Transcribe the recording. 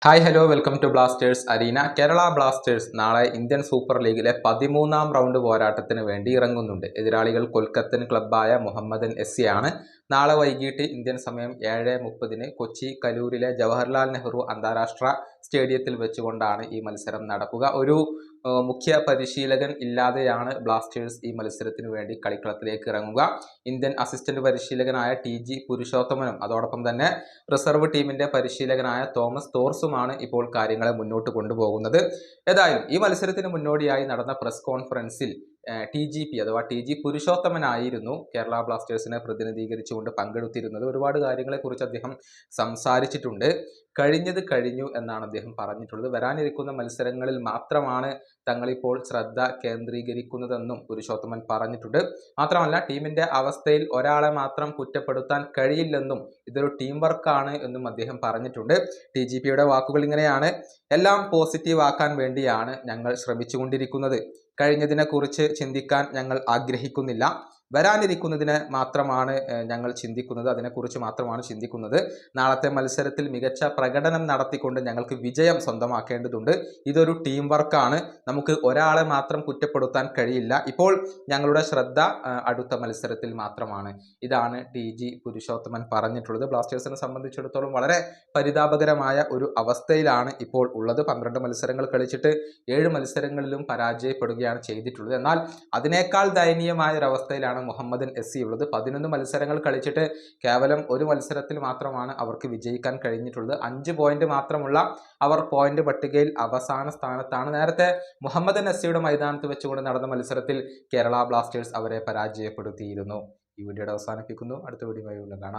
Hi hello welcome to Blasters arena. Kerala Blasters നാളെ Indian super ലീഗിലെ 13ാം റൗണ്ട് പോരാട്ടത്തിന് വേണ്ടി ഇറങ്ങുന്നുണ്ട്. എതിരാളികൾ കൊൽക്കത്തൻ ക്ലബ്ബായ മുഹമ്മദൻ എസ് ആണ്. നാളെ വൈകിട്ട് ഇന്ത്യൻ സമയം 7:30 കൊച്ചി കലൂരിലെ ജവഹർലാൽ നെഹ്റു അന്താരാഷ്ട്ര സ്റ്റേഡിയത്തിൽ വെച്ചുകൊണ്ടാണ് ഈ മത്സരം നടക്കുക. ഒരു മുഖ്യ പരിശീലകൻ ഇല്ലാതെയാണ് ബ്ലാസ്റ്റേഴ്സ് ഈ മത്സരത്തിന് വേണ്ടി കളിക്കളത്തിലേക്ക് ഇറങ്ങുക. ഇന്ത്യൻ അസിസ്റ്റന്റ് പരിശീലകനായ TG പുരുഷോത്തമനും അതോടൊപ്പം തന്നെ റിസർവ് ടീമിന്റെ പരിശീലകനായ തോമസ് തോർസുമാണ് ഇപ്പോൾ കാര്യങ്ങളെ മുന്നോട്ട് കൊണ്ടുപോകുന്നത്. ഏതായാലും ഈ മത്സരത്തിന് മുന്നോടിയായി നടന്ന പ്രസ് കോൺഫറൻസിൽ TGP അഥവാ TG പുരുഷോത്തമനായിരുന്നു കേരള ബ്ലാസ്റ്റേഴ്സിനെ പ്രതിനിധീകരിച്ചുകൊണ്ട് പങ്കെടുത്തിരുന്നത്. ഒരുപാട് കാര്യങ്ങളെക്കുറിച്ച് അദ്ദേഹം സംസാരിച്ചിട്ടുണ്ട്. കഴിഞ്ഞത് കഴിഞ്ഞു എന്നാണ് അദ്ദേഹം പറഞ്ഞിട്ടുള്ളത്. വരാനിരിക്കുന്ന മത്സരങ്ങളിൽ മാത്രമാണ് തങ്ങളിപ്പോൾ ശ്രദ്ധ കേന്ദ്രീകരിക്കുന്നതെന്നും പുരുഷോത്തമൻ പറഞ്ഞിട്ടുണ്ട്. മാത്രമല്ല, ടീമിന്റെ അവസ്ഥയിൽ ഒരാളെ മാത്രം കുറ്റപ്പെടുത്താൻ കഴിയില്ലെന്നും ഇതൊരു ടീം വർക്കാണ് എന്നും അദ്ദേഹം പറഞ്ഞിട്ടുണ്ട്. TGPയുടെ വാക്കുകൾ ഇങ്ങനെയാണ്: എല്ലാം പോസിറ്റീവ് ആക്കാൻ വേണ്ടിയാണ് ഞങ്ങൾ ശ്രമിച്ചുകൊണ്ടിരിക്കുന്നത്. കഴിഞ്ഞതിനെക്കുറിച്ച് ചിന്തിക്കാൻ ഞങ്ങൾ ആഗ്രഹിക്കുന്നില്ല. വരാനിരിക്കുന്നതിനെ മാത്രമാണ് ഞങ്ങൾ ചിന്തിക്കുന്നത്, അതിനെക്കുറിച്ച് മാത്രമാണ് ചിന്തിക്കുന്നത്. നാളത്തെ മത്സരത്തിൽ മികച്ച പ്രകടനം നടത്തിക്കൊണ്ട് ഞങ്ങൾക്ക് വിജയം സ്വന്തമാക്കേണ്ടതുണ്ട്. ഇതൊരു ടീം വർക്കാണ്. നമുക്ക് ഒരാളെ മാത്രം കുറ്റപ്പെടുത്താൻ കഴിയില്ല. ഇപ്പോൾ ഞങ്ങളുടെ ശ്രദ്ധ അടുത്ത മത്സരത്തിൽ മാത്രമാണ്. ഇതാണ് TG പുരുഷോത്തമൻ പറഞ്ഞിട്ടുള്ളത്. ബ്ലാസ്റ്റേഴ്സിനെ സംബന്ധിച്ചിടത്തോളം വളരെ പരിതാപകരമായ ഒരു അവസ്ഥയിലാണ് ഇപ്പോൾ ഉള്ളത്. 12 മത്സരങ്ങൾ കളിച്ചിട്ട് 7 മത്സരങ്ങളിലും പരാജയപ്പെടുകയാണ് ചെയ്തിട്ടുള്ളത്. എന്നാൽ അതിനേക്കാൾ ദയനീയമായ ഒരവസ്ഥയിലാണ് മുഹമ്മദൻ എസ് ഉള്ളത്. 11 മത്സരങ്ങൾ കളിച്ചിട്ട് കേവലം ഒരു മത്സരത്തിൽ മാത്രമാണ് അവർക്ക് വിജയിക്കാൻ കഴിഞ്ഞിട്ടുള്ളത്. 5 പോയിന്റ് മാത്രമുള്ള അവർ പോയിന്റ് പട്ടികയിൽ അവസാന സ്ഥാനത്താണ്. നേരത്തെ മുഹമ്മദൻ എസ് മൈതാനത്ത് വെച്ചുകൊണ്ട് നടന്ന മത്സരത്തിൽ കേരള ബ്ലാസ്റ്റേഴ്സ് അവരെ പരാജയപ്പെടുത്തിയിരുന്നു. ഈ വീഡിയോയുടെ അവസാനിപ്പിക്കുന്നു. അടുത്ത വീഡിയോയുമായി വീണ്ടും കാണാം.